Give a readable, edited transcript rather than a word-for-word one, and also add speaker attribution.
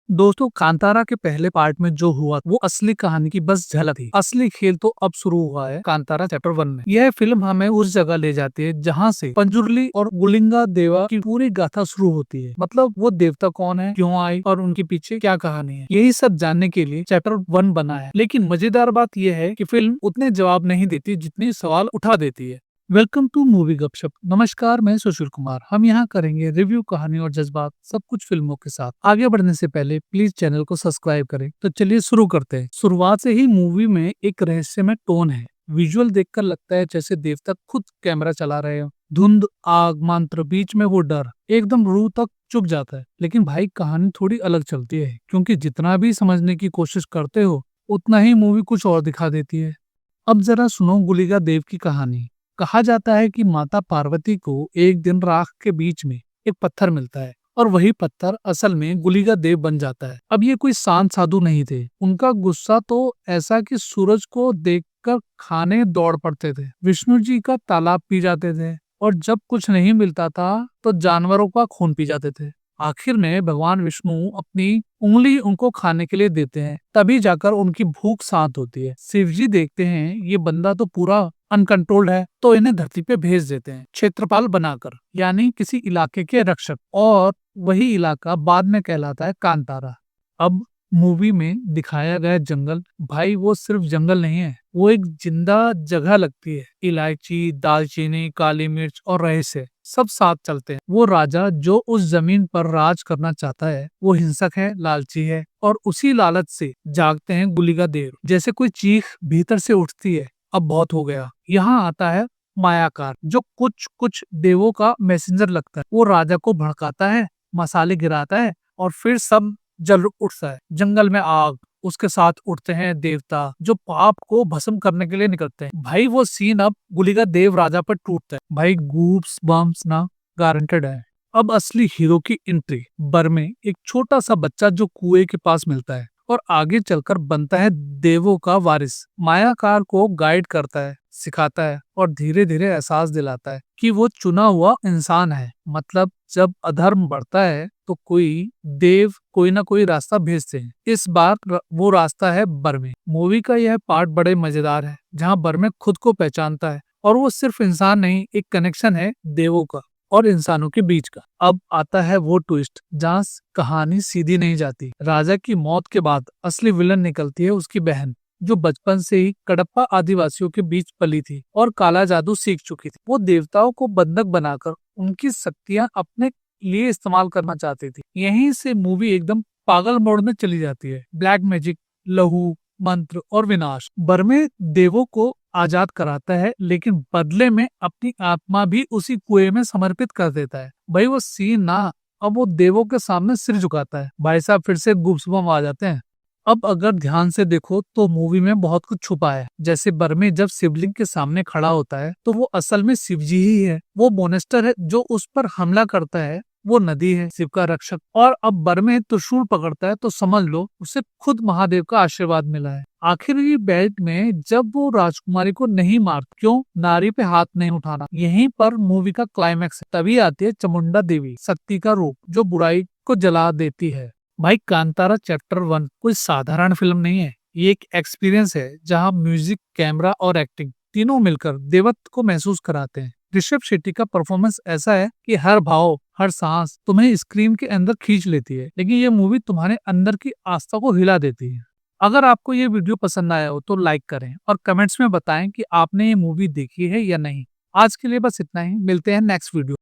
Speaker 1: दोस्तों, कांतारा के पहले पार्ट में जो हुआ वो असली कहानी की बस झलक थी। असली खेल तो अब शुरू हुआ है कांतारा चैप्टर 1 में। यह फिल्म हमें उस जगह ले जाती है जहाँ से पंजुर्ली और गुलिंगा देवा की पूरी गाथा शुरू होती है। मतलब वो देवता कौन है, क्यों आई और उनके पीछे क्या कहानी है, यही सब जानने के लिए चैप्टर 1 बना है। लेकिन मजेदार बात यह है कि फिल्म उतने जवाब नहीं देती जितने सवाल उठा देती है। वेलकम टू मूवी गपशप। नमस्कार, मैं सुशील कुमार। हम यहाँ करेंगे रिव्यू, कहानी और जज्बात, सब कुछ फिल्मों के साथ। आगे बढ़ने से पहले प्लीज चैनल को सब्सक्राइब करें। तो चलिए शुरू करते हैं। शुरुआत से ही मूवी में एक रहस्यमय टोन है। विजुअल देखकर लगता है जैसे देवता खुद कैमरा चला रहे हो। धुंध, आग, मंत्र, बीच में वो डर, एकदम रूह तक चुभ जाता है। लेकिन भाई कहानी थोड़ी अलग चलती है, क्योंकि जितना भी समझने की कोशिश करते हो उतना ही मूवी कुछ और दिखा देती है। अब जरा सुनो गुलिका देव की कहानी। कहा जाता है कि माता पार्वती को एक दिन राख के बीच में एक पत्थर मिलता है और वही पत्थर असल में गुलिका देव बन जाता है। अब ये कोई शांत साधु नहीं थे। उनका गुस्सा तो ऐसा कि सूरज को देखकर खाने दौड़ पड़ते थे, विष्णु जी का तालाब पी जाते थे और जब कुछ नहीं मिलता था तो जानवरों का खून पी जाते थे। आखिर में भगवान विष्णु अपनी उंगली उनको खाने के लिए देते हैं, तभी जाकर उनकी भूख शांत होती है। शिव जी देखते हैं ये बंदा तो पूरा अनकंट्रोल्ड है, तो इन्हें धरती पे भेज देते हैं क्षेत्रपाल बनाकर, यानी किसी इलाके के रक्षक। और वही इलाका बाद में कहलाता है कांतारा। अब मूवी में दिखाया गया जंगल, भाई वो सिर्फ जंगल नहीं है, वो एक जिंदा जगह लगती है। इलायची, दालचीनी, काली मिर्च और रहस्य सब साथ चलते हैं। वो राजा जो उस जमीन पर राज करना चाहता है वो हिंसक है, लालची है, और उसी लालच से जागते हैं गुलिका देव। जैसे कोई चीख भीतर से उठती है, अब बहुत हो गया। यहाँ आता है मायाकार, जो कुछ कुछ देवों का मैसेंजर लगता है। वो राजा को भड़काता है, मसाले गिराता है और फिर सब जल उठता है। जंगल में आग, उसके साथ उठते हैं देवता जो पाप को भस्म करने के लिए निकलते हैं। भाई वो सीन अब गुलिका देव राजा पर टूटता है। भाई गूप्स बम्स ना गारंटेड है। अब असली हीरो की एंट्री। बर में एक छोटा सा बच्चा जो कुएं के पास मिलता है और आगे चलकर बनता है देवों का वारिस। मायाकार को गाइड करता है, सिखाता है और धीरे धीरे एहसास दिलाता है कि वो चुना हुआ इंसान है। मतलब जब अधर्म बढ़ता है तो कोई देव कोई ना कोई रास्ता भेजते हैं। इस बार वो रास्ता है बर में। मूवी का यह पार्ट बड़े मजेदार है, जहाँ बर में खुद को पहचानता है और वो सिर्फ इंसान नहीं, एक कनेक्शन है देवों का और इंसानों के बीच का। अब आता है वो ट्विस्ट जहाँ कहानी सीधी नहीं जाती। राजा की मौत के बाद असली विलन निकलती है उसकी बहन, जो बचपन से ही कडप्पा आदिवासियों के बीच पली थी और काला जादू सीख चुकी थी। वो देवताओं को बंधक बनाकर उनकी शक्तियां अपने लिए इस्तेमाल करना चाहती थी। यहीं से मूवी एकदम पागल मोड में चली जाती है। ब्लैक मैजिक, लहू, मंत्र और विनाश। बर्मे देवों को आजाद कराता है, लेकिन बदले में अपनी आत्मा भी उसी कुएं में समर्पित कर देता है। भाई वो सीन ना, अब वो देवों के सामने सिर झुकाता है। भाई साहब फिर से गूब्सबम्प आ जाते हैं। अब अगर ध्यान से देखो तो मूवी में बहुत कुछ छुपा है। जैसे बर्मे जब शिवलिंग के सामने खड़ा होता है तो वो असल में शिव जी ही है। वो मोनेस्टर है जो उस पर हमला करता है, वो नदी है शिव का रक्षक। और अब बर्मे त्रिशूल पकड़ता है तो समझ लो उसे खुद महादेव का आशीर्वाद मिला है। आखिरी बेल्ट में जब वो राजकुमारी को नहीं मारता, क्यों नारी पे हाथ नहीं उठाना, यहीं पर मूवी का क्लाइमैक्स है। तभी आती है चामुंडा देवी, शक्ति का रूप जो बुराई को जला देती है। भाई कांतारा चैप्टर 1 कोई साधारण फिल्म नहीं है, ये एक एक्सपीरियंस है जहां म्यूजिक, कैमरा और एक्टिंग तीनों मिलकर देवत्व को महसूस कराते हैं। ऋषभ शेट्टी का परफॉर्मेंस ऐसा है कि हर भाव, हर सांस तुम्हें स्क्रीन के अंदर खींच लेती है, लेकिन ये मूवी तुम्हारे अंदर की आस्था को हिला देती है। अगर आपको ये वीडियो पसंद आया हो तो लाइक करें और कमेंट्स में बताएं कि आपने ये मूवी देखी है या नहीं। आज के लिए बस इतना ही, मिलते हैं नेक्स्ट वीडियो।